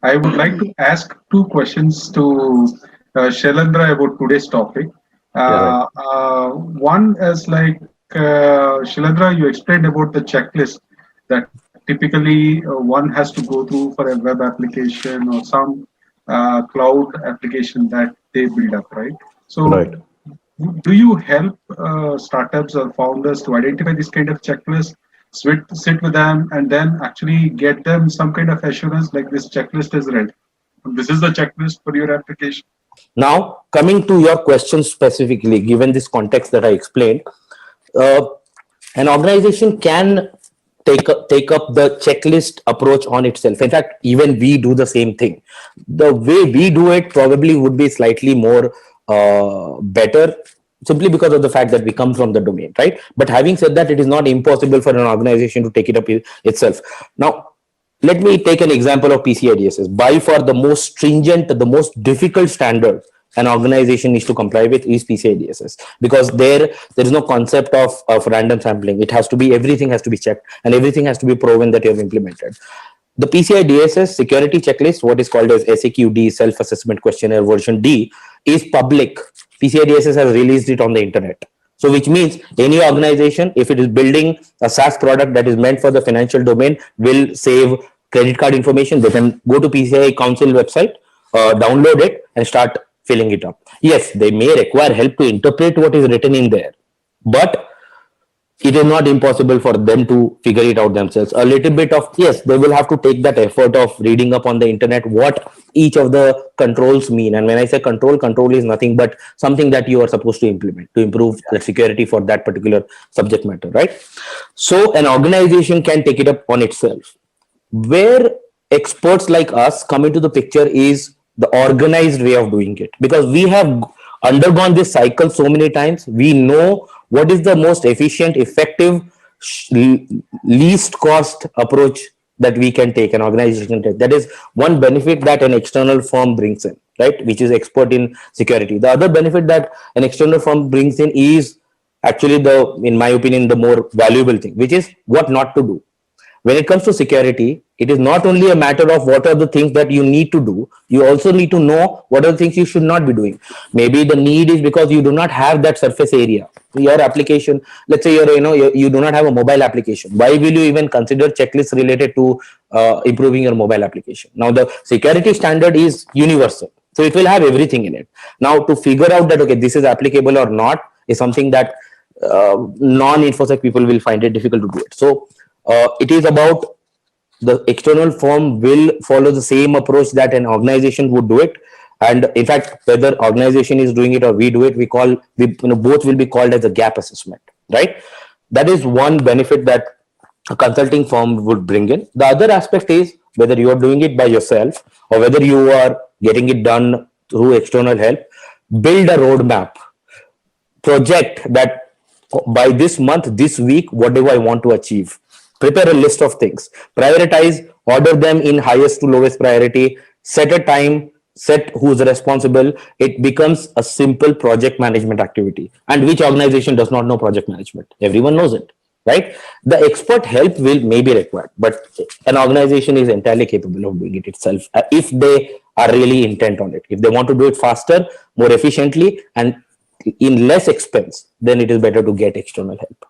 I would like to ask two questions to Shailendra about today's topic. Yeah, right. One is like Shailendra, you explained about the checklist that typically one has to go through for a web application or some cloud application that they build up, right? So, Right. do you help startups or founders to identify this kind of checklist, sit with them, and then actually get them some kind of assurance like this checklist is ready? This is the checklist for your application. Now, coming to your question specifically, given this context that I explained, uh, an organization can take up the checklist approach on itself. In fact, even we do the same thing. The way we do it probably would be slightly more better, simply because of the fact that we come from the domain, right? But having said that, it is not impossible for an organization to take it up itself. Now, let me take an example of PCI DSS. By far the most stringent, the most difficult standard an organization needs to comply with is PCI DSS, because there is no concept of random sampling. It has to be, everything has to be checked and everything has to be proven that you have implemented. The PCI DSS security checklist, what is called as SAQD, self-assessment questionnaire version D, is public. PCI DSS has released it on the internet. So which means any organization, if it is building a SaaS product that is meant for the financial domain, will save credit card information. They can go to PCI Council website, download it and start filling it up. Yes, they may require help to interpret what is written in there, but it is not impossible for them to figure it out themselves. A little bit of, yes, they will have to take that effort of reading up on the internet what each of the controls mean. And when I say control is nothing but something that you are supposed to implement to improve the security for that particular subject matter, right? So an organization can take it up on itself. Where experts like us come into the picture is the organized way of doing it, because we have undergone this cycle so many times. We know what is the most efficient, effective, least cost approach that we can take, an organization can take. That is one benefit that an external firm brings in, right, which is expert in security. The other benefit that an external firm brings in is actually, the in my opinion, the more valuable thing, which is what not to do. When it comes to security, it is not only a matter of what are the things that you need to do, you also need to know what are the things you should not be doing. Maybe the need is because you do not have that surface area. Your application, let's say you do not have a mobile application. Why will you even consider checklists related to improving your mobile application? Now, the security standard is universal, so it will have everything in it. Now, to figure out that, okay, this is applicable or not, is something that non-infosec people will find it difficult to do it. So it is about, the external firm will follow the same approach that an organization would do it. And in fact, whether organization is doing it or we do it, both will be called as a gap assessment, right? That is one benefit that a consulting firm would bring in. The other aspect is whether you are doing it by yourself or whether you are getting it done through external help. Build a roadmap, project that by this month, this week, what do I want to achieve? Prepare a list of things, prioritize, order them in highest to lowest priority, set a time, set who's responsible. It becomes a simple project management activity. And which organization does not know project management? Everyone knows it, right? The expert help may be required, but an organization is entirely capable of doing it itself if they are really intent on it. If they want to do it faster, more efficiently, and in less expense, then it is better to get external help.